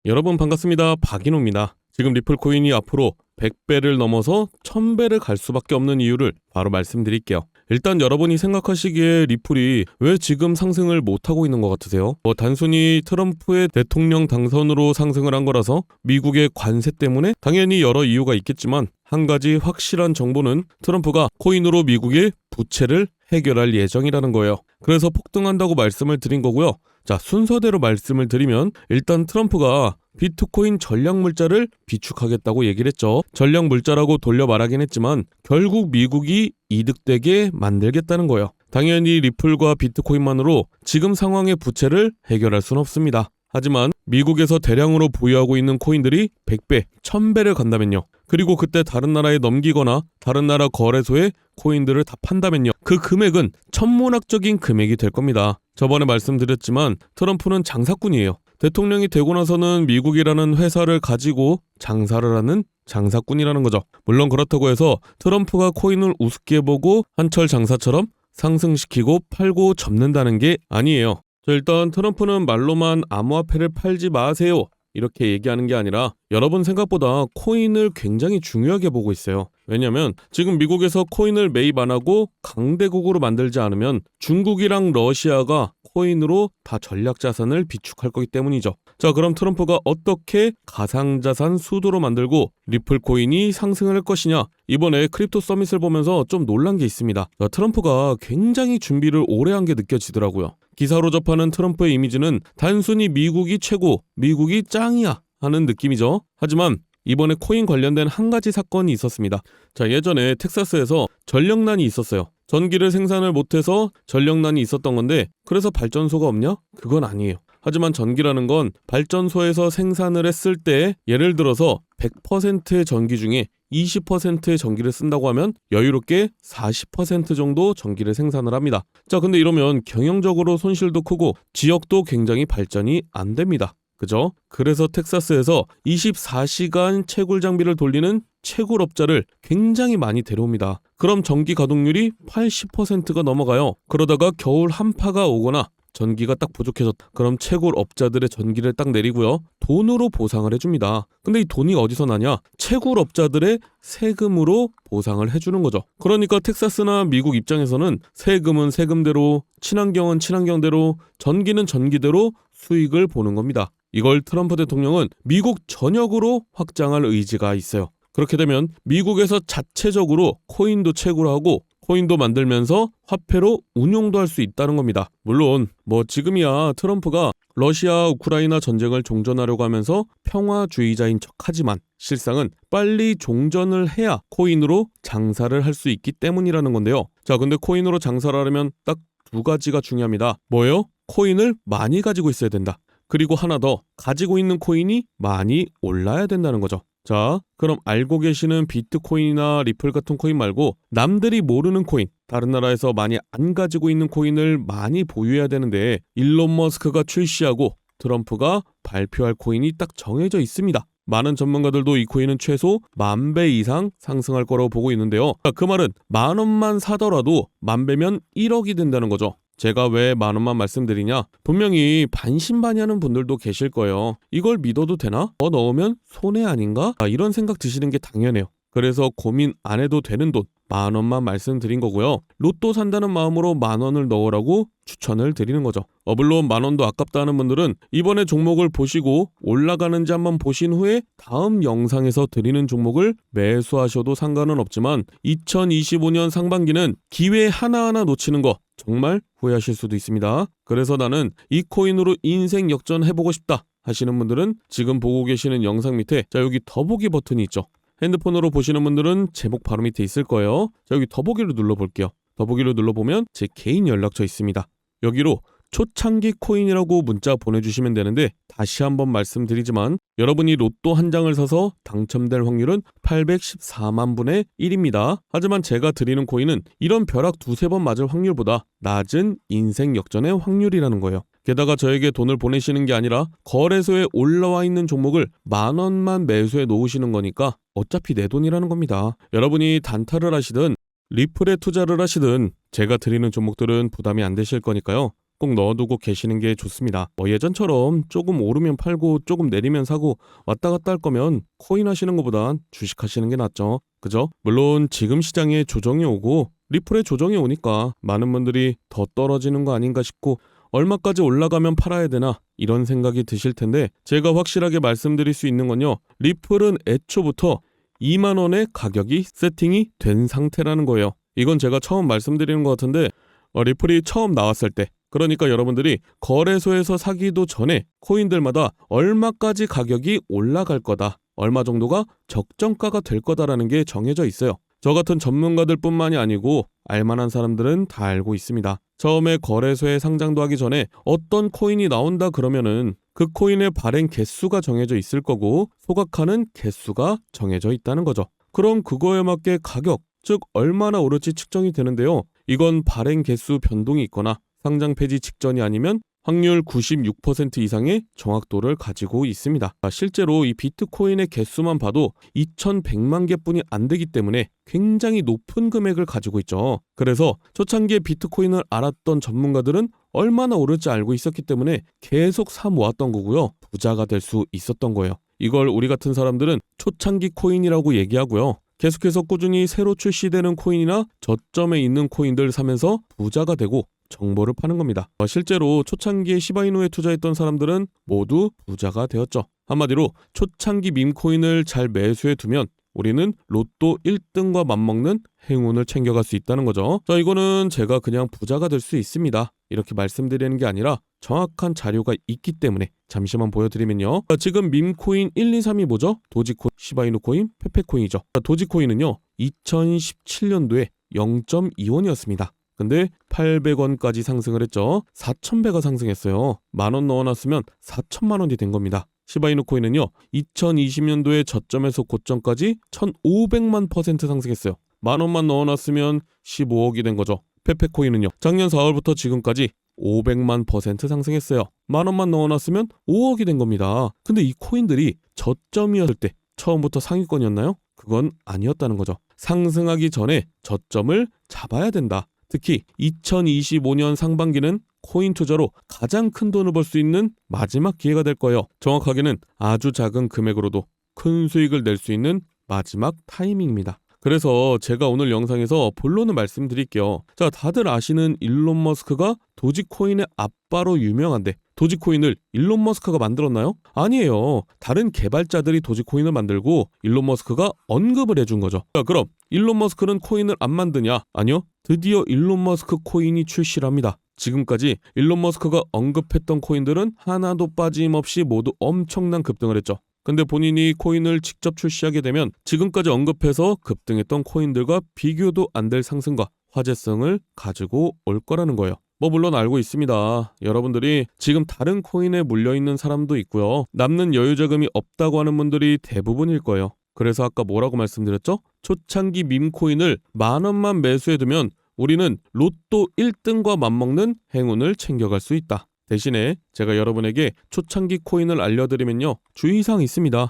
여러분 반갑습니다. 박인호입니다. 지금 리플 코인이 앞으로 100배를 넘어서 1000배를 갈 수밖에 없는 이유를 바로 말씀드릴게요. 일단 여러분이 생각하시기에 리플이 왜 지금 상승을 못하고 있는 것 같으세요? 단순히 트럼프의 대통령 당선으로 상승을 한 거라서 미국의 관세 때문에 당연히 여러 이유가 있겠지만 한 가지 확실한 정보는 트럼프가 코인으로 미국의 부채를 해결할 예정이라는 거예요. 그래서 폭등한다고 말씀을 드린 거고요. 자, 순서대로 말씀을 드리면 일단 트럼프가 비트코인 전략물자를 비축하겠다고 얘기를 했죠. 전략물자라고 돌려 말하긴 했지만 결국 미국이 이득되게 만들겠다는 거예요. 당연히 리플과 비트코인만으로 지금 상황의 부채를 해결할 수는 없습니다. 하지만 미국에서 대량으로 보유하고 있는 코인들이 100배, 1000배를 간다면요. 그리고 그때 다른 나라에 넘기거나 다른 나라 거래소에 코인들을 다 판다면요. 그 금액은 천문학적인 금액이 될 겁니다. 저번에 말씀드렸지만 트럼프는 장사꾼이에요. 대통령이 되고 나서는 미국이라는 회사를 가지고 장사를 하는 장사꾼이라는 거죠. 물론 그렇다고 해서 트럼프가 코인을 우습게 보고 한철 장사처럼 상승시키고 팔고 접는다는 게 아니에요. 일단 트럼프는 말로만 암호화폐를 팔지 마세요 이렇게 얘기하는 게 아니라 여러분 생각보다 코인을 굉장히 중요하게 보고 있어요. 왜냐면 지금 미국에서 코인을 매입 안 하고 강대국으로 만들지 않으면 중국이랑 러시아가 코인으로 다 전략자산을 비축할 거기 때문이죠. 자, 그럼 트럼프가 어떻게 가상자산 수도로 만들고 리플 코인이 상승을 할 것이냐? 이번에 크립토 서밋을 보면서 좀 놀란 게 있습니다. 트럼프가 굉장히 준비를 오래 한 게 느껴지더라고요. 기사로 접하는 트럼프의 이미지는 단순히 미국이 최고, 미국이 짱이야 하는 느낌이죠. 하지만 이번에 코인 관련된 한 가지 사건이 있었습니다. 자, 예전에 텍사스에서 전력난이 있었어요. 전기를 생산을 못해서 전력난이 있었던 건데 그래서 발전소가 없냐? 그건 아니에요. 하지만 전기라는 건 발전소에서 생산을 했을 때 예를 들어서 100%의 전기 중에 20%의 전기를 쓴다고 하면 여유롭게 40% 정도 전기를 생산을 합니다. 자, 근데 이러면 경영적으로 손실도 크고 지역도 굉장히 발전이 안 됩니다. 그죠? 그래서 텍사스에서 24시간 채굴 장비를 돌리는 채굴업자를 굉장히 많이 데려옵니다. 그럼 전기 가동률이 80%가 넘어가요. 그러다가 겨울 한파가 오거나 전기가 딱 부족해졌다. 그럼 채굴업자들의 전기를 딱 내리고요. 돈으로 보상을 해줍니다. 근데 이 돈이 어디서 나냐? 채굴업자들의 세금으로 보상을 해주는 거죠. 그러니까 텍사스나 미국 입장에서는 세금은 세금대로, 친환경은 친환경대로, 전기는 전기대로 수익을 보는 겁니다. 이걸 트럼프 대통령은 미국 전역으로 확장할 의지가 있어요. 그렇게 되면 미국에서 자체적으로 코인도 채굴하고 코인도 만들면서 화폐로 운용도 할 수 있다는 겁니다. 물론 지금이야 트럼프가 러시아 우크라이나 전쟁을 종전하려고 하면서 평화주의자인 척하지만 실상은 빨리 종전을 해야 코인으로 장사를 할 수 있기 때문이라는 건데요. 자, 근데 코인으로 장사를 하려면 딱 두 가지가 중요합니다. 뭐예요? 코인을 많이 가지고 있어야 된다. 그리고 하나 더, 가지고 있는 코인이 많이 올라야 된다는 거죠. 자, 그럼 알고 계시는 비트코인이나 리플 같은 코인 말고 남들이 모르는 코인, 다른 나라에서 많이 안 가지고 있는 코인을 많이 보유해야 되는데 일론 머스크가 출시하고 트럼프가 발표할 코인이 딱 정해져 있습니다. 많은 전문가들도 이 코인은 최소 10,000배 이상 상승할 거라고 보고 있는데요. 그 말은 10,000원만 사더라도 10,000배면 1억이 된다는 거죠. 제가 왜 10,000원만 말씀드리냐? 분명히 반신반의하는 분들도 계실 거예요. 이걸 믿어도 되나? 더 넣으면 손해 아닌가? 이런 생각 드시는 게 당연해요. 그래서 고민 안 해도 되는 돈 10,000원만 말씀드린 거고요. 로또 산다는 마음으로 10,000원을 넣으라고 추천을 드리는 거죠. 물론 10,000원도 아깝다 하는 분들은 이번에 종목을 보시고 올라가는지 한번 보신 후에 다음 영상에서 드리는 종목을 매수하셔도 상관은 없지만 2025년 상반기는 기회 하나하나 놓치는 거 정말 후회하실 수도 있습니다. 그래서 나는 이 코인으로 인생 역전해보고 싶다 하시는 분들은 지금 보고 계시는 영상 밑에 여기 더보기 버튼이 있죠. 핸드폰으로 보시는 분들은 제목 바로 밑에 있을 거예요. 자, 여기 더보기를 눌러볼게요. 더보기를 눌러보면 제 개인 연락처 있습니다. 여기로 초창기 코인이라고 문자 보내주시면 되는데 다시 한번 말씀드리지만 여러분이 로또 한 장을 사서 당첨될 확률은 814만 분의 1입니다. 하지만 제가 드리는 코인은 이런 벼락 두세 번 맞을 확률보다 낮은 인생 역전의 확률이라는 거예요. 게다가 저에게 돈을 보내시는 게 아니라 거래소에 올라와 있는 종목을 10,000원만 매수해 놓으시는 거니까 어차피 내 돈이라는 겁니다. 여러분이 단타를 하시든 리플에 투자를 하시든 제가 드리는 종목들은 부담이 안 되실 거니까요. 꼭 넣어두고 계시는 게 좋습니다. 예전처럼 조금 오르면 팔고 조금 내리면 사고 왔다 갔다 할 거면 코인 하시는 것보단 주식 하시는 게 낫죠. 그죠? 물론 지금 시장에 조정이 오고 리플에 조정이 오니까 많은 분들이 더 떨어지는 거 아닌가 싶고 얼마까지 올라가면 팔아야 되나 이런 생각이 드실 텐데 제가 확실하게 말씀드릴 수 있는 건요. 리플은 애초부터 2만 원의 가격이 세팅이 된 상태라는 거예요. 이건 제가 처음 말씀드리는 것 같은데 리플이 처음 나왔을 때 그러니까 여러분들이 거래소에서 사기도 전에 코인들마다 얼마까지 가격이 올라갈 거다. 얼마 정도가 적정가가 될 거다라는 게 정해져 있어요. 저 같은 전문가들 뿐만이 아니고 알만한 사람들은 다 알고 있습니다. 처음에 거래소에 상장도 하기 전에 어떤 코인이 나온다 그러면은 그 코인의 발행 개수가 정해져 있을 거고 소각하는 개수가 정해져 있다는 거죠. 그럼 그거에 맞게 가격, 즉 얼마나 오를지 측정이 되는데요. 이건 발행 개수 변동이 있거나 상장 폐지 직전이 아니면 확률 96% 이상의 정확도를 가지고 있습니다. 실제로 이 비트코인의 개수만 봐도 2100만 개뿐이 안 되기 때문에 굉장히 높은 금액을 가지고 있죠. 그래서 초창기에 비트코인을 알았던 전문가들은 얼마나 오를지 알고 있었기 때문에 계속 사 모았던 거고요. 부자가 될 수 있었던 거예요. 이걸 우리 같은 사람들은 초창기 코인이라고 얘기하고요. 계속해서 꾸준히 새로 출시되는 코인이나 저점에 있는 코인들 사면서 부자가 되고 정보를 파는 겁니다. 실제로 초창기에 시바이누에 투자했던 사람들은 모두 부자가 되었죠. 한마디로 초창기 밈코인을 잘 매수해 두면 우리는 로또 1등과 맞먹는 행운을 챙겨갈 수 있다는 거죠. 자, 이거는 제가 그냥 부자가 될 수 있습니다. 이렇게 말씀드리는 게 아니라 정확한 자료가 있기 때문에 잠시만 보여드리면요. 지금 밈코인 1, 2, 3이 뭐죠? 도지코인, 시바이누 코인, 페페코인이죠. 도지코인은요. 2017년도에 0.2원이었습니다. 근데 800원까지 상승을 했죠. 4,000배가 상승했어요. 만원 넣어놨으면 4천만 원이 된 겁니다. 시바이누 코인은요. 2020년도에 저점에서 고점까지 1,500만 % 상승했어요. 만원만 넣어놨으면 15억이 된 거죠. 페페코인은요. 작년 4월부터 지금까지 500만 % 상승했어요. 만원만 넣어놨으면 5억이 된 겁니다. 근데 이 코인들이 저점이었을 때 처음부터 상위권이었나요? 그건 아니었다는 거죠. 상승하기 전에 저점을 잡아야 된다. 특히 2025년 상반기는 코인 투자로 가장 큰 돈을 벌 수 있는 마지막 기회가 될 거예요. 정확하게는 아주 작은 금액으로도 큰 수익을 낼 수 있는 마지막 타이밍입니다. 그래서 제가 오늘 영상에서 본론을 말씀드릴게요. 자, 다들 아시는 일론 머스크가 도지코인의 아빠로 유명한데 도지코인을 일론 머스크가 만들었나요? 아니에요. 다른 개발자들이 도지코인을 만들고 일론 머스크가 언급을 해준 거죠. 자, 그럼 일론 머스크는 코인을 안 만드냐? 아니요. 드디어 일론 머스크 코인이 출시를 합니다. 지금까지 일론 머스크가 언급했던 코인들은 하나도 빠짐없이 모두 엄청난 급등을 했죠. 근데 본인이 코인을 직접 출시하게 되면 지금까지 언급해서 급등했던 코인들과 비교도 안 될 상승과 화제성을 가지고 올 거라는 거예요. 물론 알고 있습니다. 여러분들이 지금 다른 코인에 물려있는 사람도 있고요. 남는 여유자금이 없다고 하는 분들이 대부분일 거예요. 그래서 아까 뭐라고 말씀드렸죠? 초창기 밈코인을 만원만 매수해두면 우리는 로또 1등과 맞먹는 행운을 챙겨갈 수 있다. 대신에 제가 여러분에게 초창기 코인을 알려드리면요. 주의사항이 있습니다.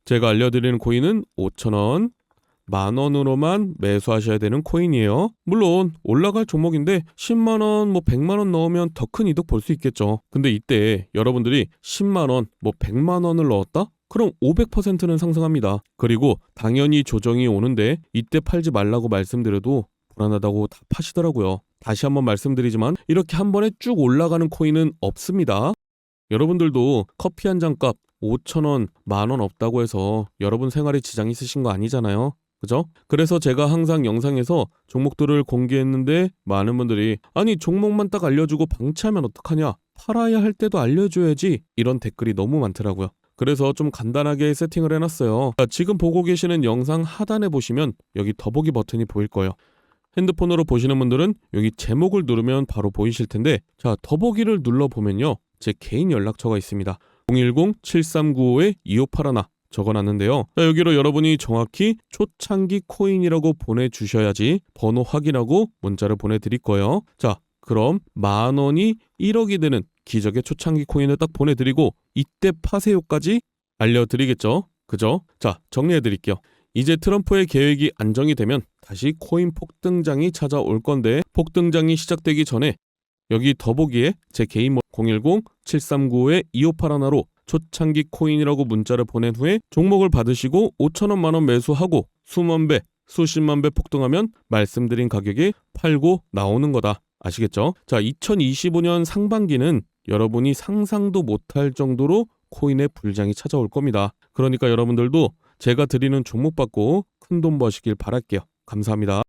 제가 알려드리는 코인은 5,000원, 만원으로만 매수하셔야 되는 코인이에요. 물론 올라갈 종목인데 10만원, 100만원 넣으면 더 큰 이득 볼 수 있겠죠. 근데 이때 여러분들이 10만원, 100만원을 넣었다? 그럼 500%는 상승합니다. 그리고 당연히 조정이 오는데 이때 팔지 말라고 말씀드려도 불안하다고 다 파시더라고요. 다시 한번 말씀드리지만 이렇게 한 번에 쭉 올라가는 코인은 없습니다. 여러분들도 커피 한 잔 값 5,000원, 만원 없다고 해서 여러분 생활에 지장 있으신 거 아니잖아요. 그죠? 그래서 제가 항상 영상에서 종목들을 공개했는데 많은 분들이 아니 종목만 딱 알려주고 방치하면 어떡하냐? 팔아야 할 때도 알려줘야지. 이런 댓글이 너무 많더라고요. 그래서 좀 간단하게 세팅을 해놨어요. 지금 보고 계시는 영상 하단에 보시면 여기 더보기 버튼이 보일 거예요. 핸드폰으로 보시는 분들은 여기 제목을 누르면 바로 보이실 텐데 자 더보기를 눌러보면요. 제 개인 연락처가 있습니다. 010-7395-2581 적어놨는데요. 자, 여기로 여러분이 정확히 초창기 코인이라고 보내주셔야지 번호 확인하고 문자를 보내드릴 거예요. 자 그럼 만원이 1억이 되는 기적의 초창기 코인을 딱 보내드리고 이때 파세요까지 알려드리겠죠. 그죠? 자 정리해드릴게요. 이제 트럼프의 계획이 안정이 되면 다시 코인 폭등장이 찾아올 건데 폭등장이 시작되기 전에 여기 더보기에 제 개인 010-739-2581로 초창기 코인이라고 문자를 보낸 후에 종목을 받으시고 5천원 만원 매수하고 수만 배, 수십만 배 폭등하면 말씀드린 가격에 팔고 나오는 거다. 아시겠죠? 자, 2025년 상반기는 여러분이 상상도 못할 정도로 코인의 불장이 찾아올 겁니다. 그러니까 여러분들도 제가 드리는 종목 받고 큰돈 버시길 바랄게요. 감사합니다.